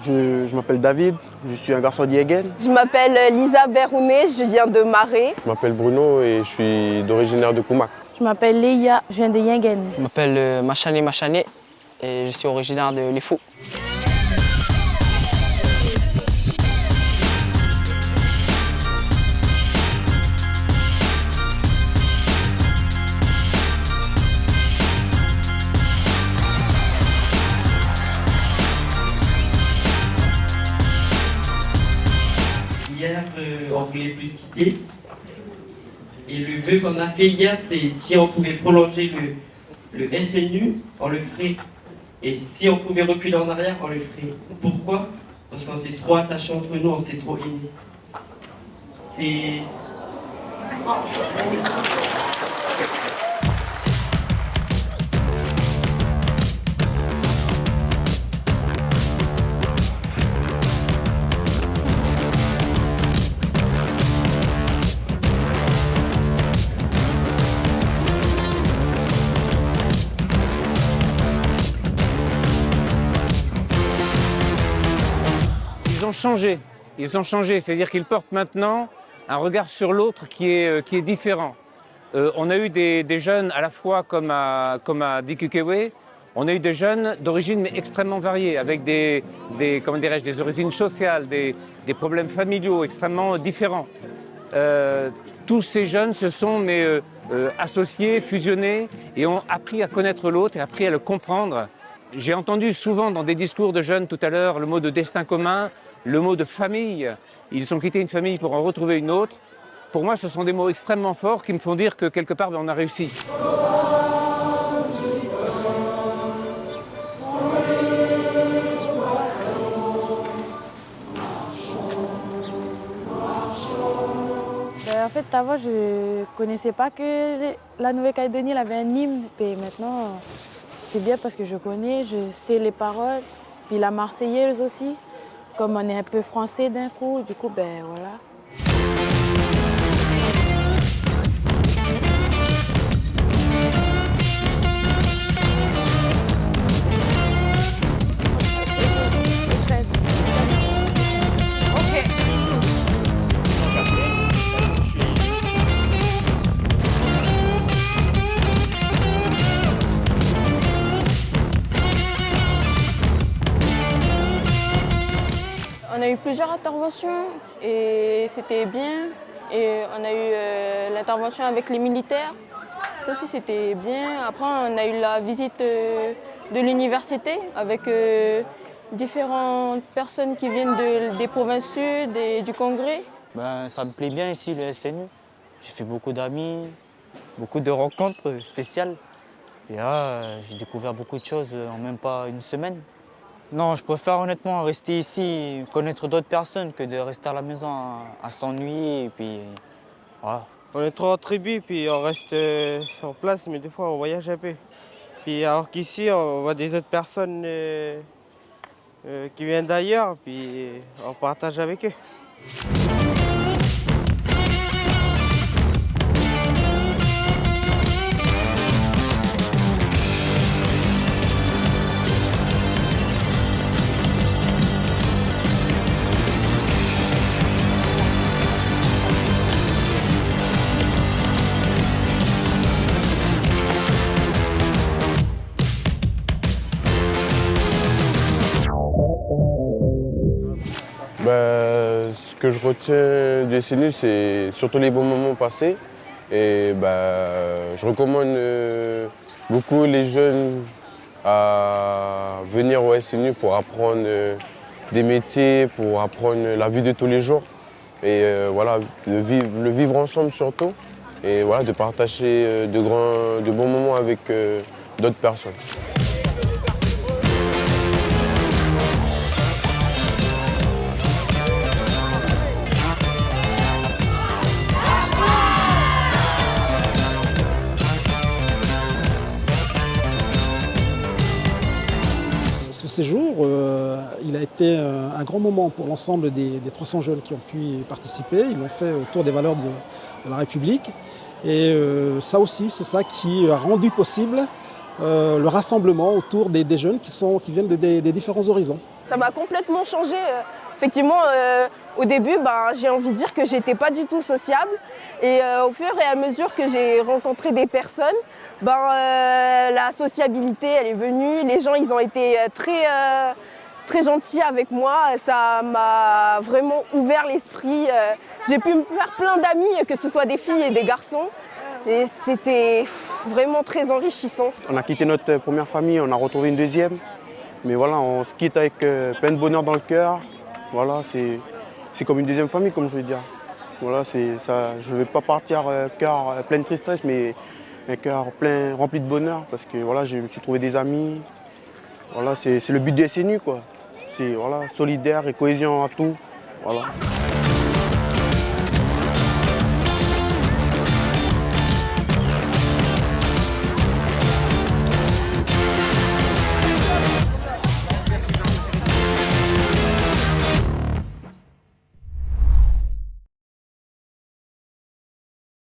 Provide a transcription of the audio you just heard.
Je m'appelle David, je suis un garçon d'Yegen. Je m'appelle Lisa Berounet, je viens de Marais. Je m'appelle Bruno et je suis d'originaire de Koumak. Je m'appelle Leia, je viens de Yingen. Je m'appelle Machane et je suis originaire de Lifou. Hier, on voulait plus quitter. Et le vœu qu'on a fait hier, c'est si on pouvait prolonger le SNU, on le ferait. Et si on pouvait reculer en arrière, on le ferait. Pourquoi? Parce qu'on s'est trop attachés entre nous, on s'est trop aimés. C'est... Ils ont changé, c'est-à-dire qu'ils portent maintenant un regard sur l'autre qui est différent. On a eu des jeunes à la fois comme à Dikukewe, on a eu des jeunes d'origine mais extrêmement variées, avec des origines sociales, des problèmes familiaux extrêmement différents. Tous ces jeunes se sont associés, fusionnés et ont appris à connaître l'autre et appris à le comprendre. J'ai entendu souvent dans des discours de jeunes tout à l'heure le mot de destin commun, le mot de famille. Ils ont quitté une famille pour en retrouver une autre. Pour moi, ce sont des mots extrêmement forts qui me font dire que quelque part, on a réussi. En fait, avant, je ne connaissais pas que la Nouvelle-Calédonie avait un hymne. Et maintenant, c'est bien parce que je connais, je sais les paroles. Puis la Marseillaise aussi. Comme on est un peu français d'un coup, du coup, ben voilà. On a eu plusieurs interventions et c'était bien. Et on a eu l'intervention avec les militaires. Ça aussi, c'était bien. Après, on a eu la visite de l'université avec différentes personnes qui viennent des provinces sud et du Congrès. Ça me plaît bien ici, le SNU. J'ai fait beaucoup d'amis, beaucoup de rencontres spéciales. Et là, j'ai découvert beaucoup de choses en même pas une semaine. Non, je préfère honnêtement rester ici, connaître d'autres personnes que de rester à la maison à s'ennuyer. Et puis, voilà. On est trop en tribu, puis on reste sur place, mais des fois on voyage un peu. Puis alors qu'ici, on voit des autres personnes qui viennent d'ailleurs, puis on partage avec eux. Ce que je retiens du SNU, c'est surtout les bons moments passés. Et je recommande beaucoup les jeunes à venir au SNU pour apprendre des métiers, pour apprendre la vie de tous les jours. Et voilà, le vivre ensemble surtout. Et voilà, de partager de bons moments avec d'autres personnes. Ce séjour, il a été un grand moment pour l'ensemble des 300 jeunes qui ont pu y participer. Ils l'ont fait autour des valeurs de la République. Et ça aussi, c'est ça qui a rendu possible le rassemblement autour des jeunes qui viennent des différents horizons. Ça m'a complètement changé. Effectivement, au début, j'ai envie de dire que j'étais pas du tout sociable. Et au fur et à mesure que j'ai rencontré des personnes, la sociabilité, elle est venue. Les gens, ils ont été très gentils avec moi. Ça m'a vraiment ouvert l'esprit. J'ai pu me faire plein d'amis, que ce soit des filles et des garçons. Et c'était vraiment très enrichissant. On a quitté notre première famille, on a retrouvé une deuxième. Mais voilà, on se quitte avec plein de bonheur dans le cœur. Voilà, c'est comme une deuxième famille, comme je veux dire. Voilà, ça, je ne vais pas partir cœur plein de tristesse, mais un cœur plein, rempli de bonheur, parce que voilà, je me suis trouvé des amis. Voilà, c'est le but du SNU, quoi. C'est voilà, solidaire et cohésion à tout. Voilà.